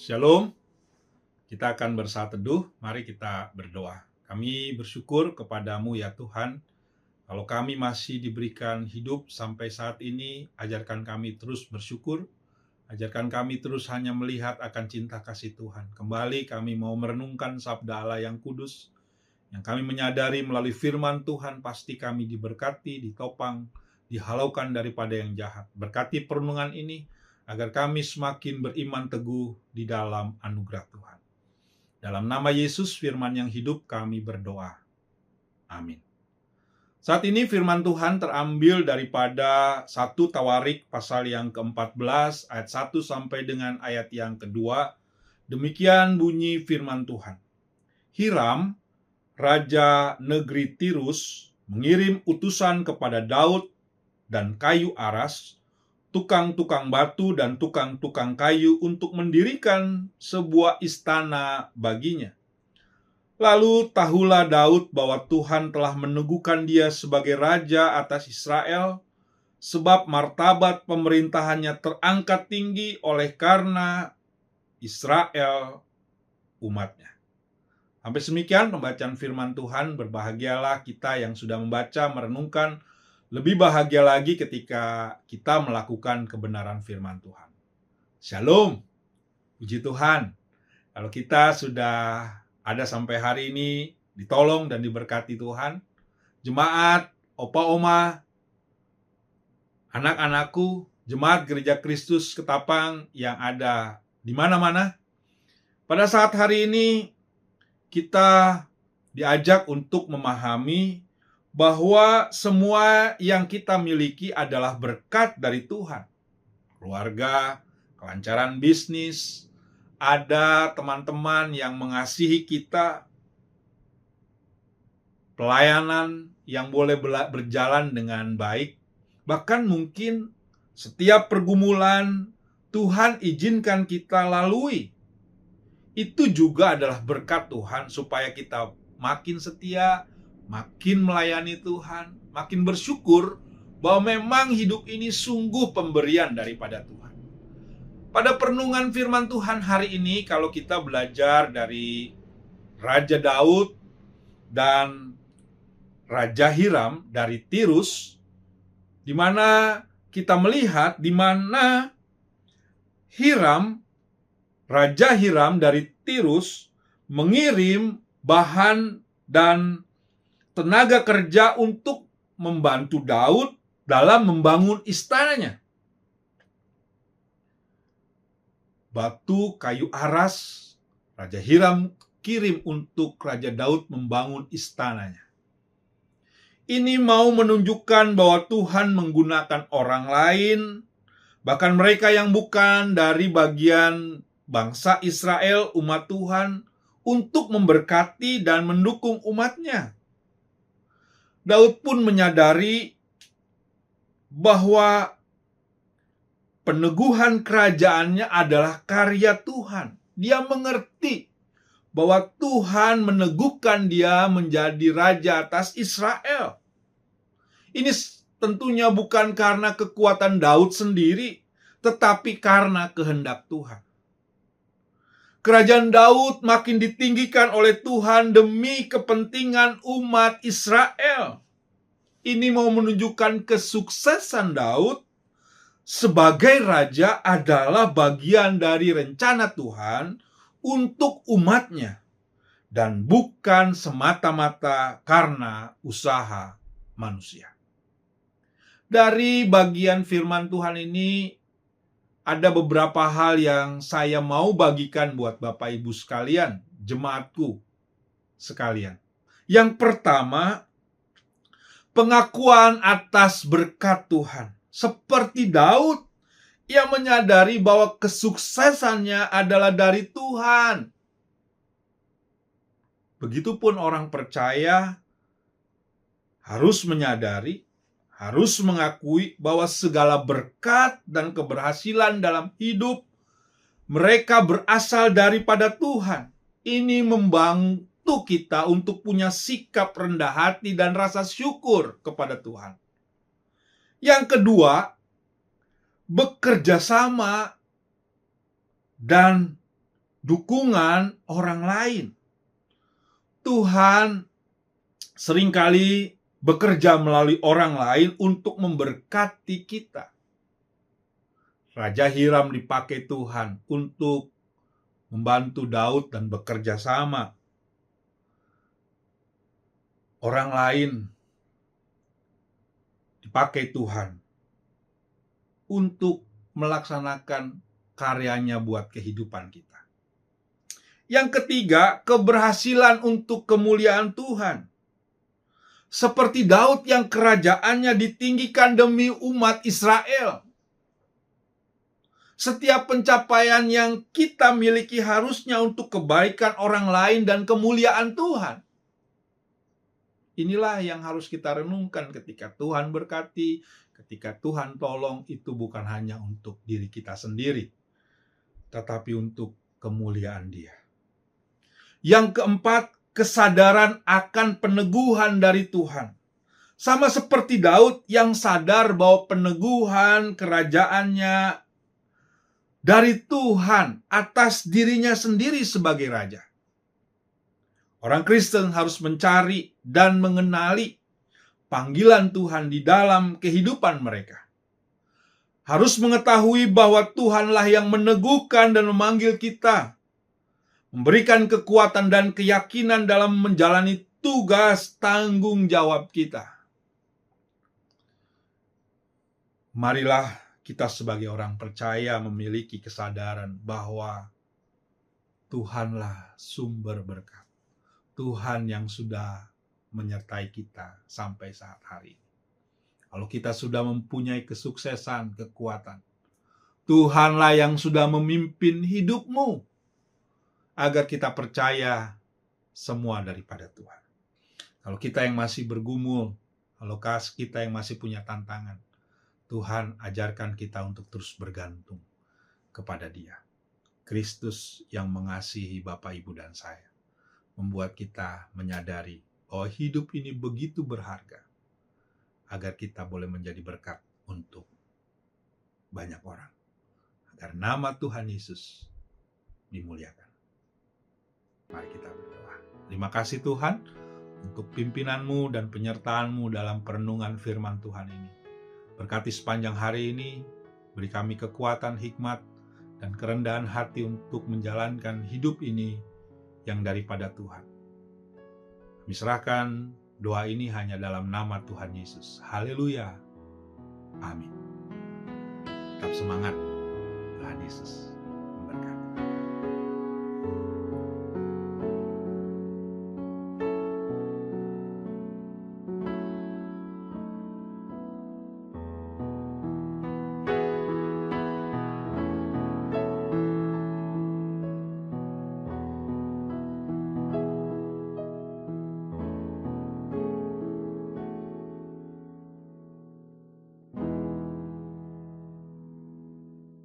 Shalom, kita akan bersatu teduh, mari kita berdoa. Kami bersyukur kepadamu ya Tuhan, kalau kami masih diberikan hidup sampai saat ini, ajarkan kami terus bersyukur, ajarkan kami terus hanya melihat akan cinta kasih Tuhan. Kembali kami mau merenungkan sabda Allah yang kudus, yang kami menyadari melalui firman Tuhan pasti kami diberkati, ditopang, dihalaukan daripada yang jahat. Berkati perenungan ini, agar kami semakin beriman teguh di dalam anugerah Tuhan. Dalam nama Yesus, firman yang hidup, kami berdoa. Amin. Saat ini firman Tuhan terambil daripada 1 Tawarik pasal yang ke-14, ayat 1 sampai dengan ayat yang kedua. Demikian bunyi firman Tuhan. Hiram, raja negeri Tirus, mengirim utusan kepada Daud dan kayu aras, tukang-tukang batu dan tukang-tukang kayu untuk mendirikan sebuah istana baginya. Lalu tahulah Daud bahwa Tuhan telah meneguhkan dia sebagai raja atas Israel, sebab martabat pemerintahannya terangkat tinggi oleh karena Israel umatnya. Sampai demikian pembacaan firman Tuhan. Berbahagialah kita yang sudah membaca, merenungkan. Lebih bahagia lagi ketika kita melakukan kebenaran firman Tuhan. Shalom, puji Tuhan. Kalau kita sudah ada sampai hari ini, ditolong dan diberkati Tuhan. Jemaat, opa oma, anak-anakku, jemaat Gereja Kristus Ketapang yang ada di mana-mana. Pada saat hari ini, kita diajak untuk memahami bahwa semua yang kita miliki adalah berkat dari Tuhan. Keluarga, kelancaran bisnis, ada teman-teman yang mengasihi kita, pelayanan yang boleh berjalan dengan baik, bahkan mungkin setiap pergumulan Tuhan izinkan kita lalui. Itu juga adalah berkat Tuhan supaya kita makin setia, makin melayani Tuhan, makin bersyukur bahwa memang hidup ini sungguh pemberian daripada Tuhan. Pada perenungan firman Tuhan hari ini, kalau kita belajar dari Raja Daud dan Raja Hiram dari Tirus, di mana kita melihat di mana Raja Hiram dari Tirus mengirim bahan dan tenaga kerja untuk membantu Daud dalam membangun istananya. Batu, kayu aras, Raja Hiram kirim untuk Raja Daud membangun istananya. Ini mau menunjukkan bahwa Tuhan menggunakan orang lain, bahkan mereka yang bukan dari bagian bangsa Israel, umat Tuhan, untuk memberkati dan mendukung umatnya. Daud pun menyadari bahwa peneguhan kerajaannya adalah karya Tuhan. Dia mengerti bahwa Tuhan meneguhkan dia menjadi raja atas Israel. Ini tentunya bukan karena kekuatan Daud sendiri, tetapi karena kehendak Tuhan. Kerajaan Daud makin ditinggikan oleh Tuhan demi kepentingan umat Israel. Ini mau menunjukkan kesuksesan Daud sebagai raja adalah bagian dari rencana Tuhan untuk umatnya, dan bukan semata-mata karena usaha manusia. Dari bagian firman Tuhan ini, ada beberapa hal yang saya mau bagikan buat Bapak Ibu sekalian, jemaatku sekalian. Yang pertama, pengakuan atas berkat Tuhan. Seperti Daud, ia menyadari bahwa kesuksesannya adalah dari Tuhan. Begitupun orang percaya harus menyadari, harus mengakui bahwa segala berkat dan keberhasilan dalam hidup mereka berasal daripada Tuhan. Ini membantu kita untuk punya sikap rendah hati dan rasa syukur kepada Tuhan. Yang kedua, bekerja sama dan dukungan orang lain. Tuhan seringkali bekerja melalui orang lain untuk memberkati kita. Raja Hiram dipakai Tuhan untuk membantu Daud dan bekerja sama. Orang lain dipakai Tuhan untuk melaksanakan karyanya buat kehidupan kita. Yang ketiga, keberhasilan untuk kemuliaan Tuhan. Seperti Daud yang kerajaannya ditinggikan demi umat Israel. Setiap pencapaian yang kita miliki harusnya untuk kebaikan orang lain dan kemuliaan Tuhan. Inilah yang harus kita renungkan ketika Tuhan berkati, ketika Tuhan tolong, itu bukan hanya untuk diri kita sendiri, tetapi untuk kemuliaan Dia. Yang keempat, kesadaran akan peneguhan dari Tuhan. Sama seperti Daud yang sadar bahwa peneguhan kerajaannya dari Tuhan atas dirinya sendiri sebagai raja. Orang Kristen harus mencari dan mengenali panggilan Tuhan di dalam kehidupan mereka. Harus mengetahui bahwa Tuhanlah yang meneguhkan dan memanggil kita, memberikan kekuatan dan keyakinan dalam menjalani tugas tanggung jawab kita. Marilah kita sebagai orang percaya memiliki kesadaran bahwa Tuhanlah sumber berkat. Tuhan yang sudah menyertai kita sampai saat hari ini. Kalau kita sudah mempunyai kesuksesan, kekuatan, Tuhanlah yang sudah memimpin hidupmu, agar kita percaya semua daripada Tuhan. Kalau kita yang masih bergumul, kalau kita yang masih punya tantangan, Tuhan ajarkan kita untuk terus bergantung kepada Dia. Kristus yang mengasihi Bapak, Ibu, dan saya, membuat kita menyadari bahwa hidup ini begitu berharga, agar kita boleh menjadi berkat untuk banyak orang, agar nama Tuhan Yesus dimuliakan. Mari kita berdoa. Terima kasih Tuhan untuk pimpinanmu dan penyertaanmu dalam perenungan firman Tuhan ini. Berkati sepanjang hari ini, beri kami kekuatan, hikmat, dan kerendahan hati untuk menjalankan hidup ini yang daripada Tuhan. Kami serahkan doa ini hanya dalam nama Tuhan Yesus. Haleluya. Amin. Tetap semangat. Tuhan Yesus.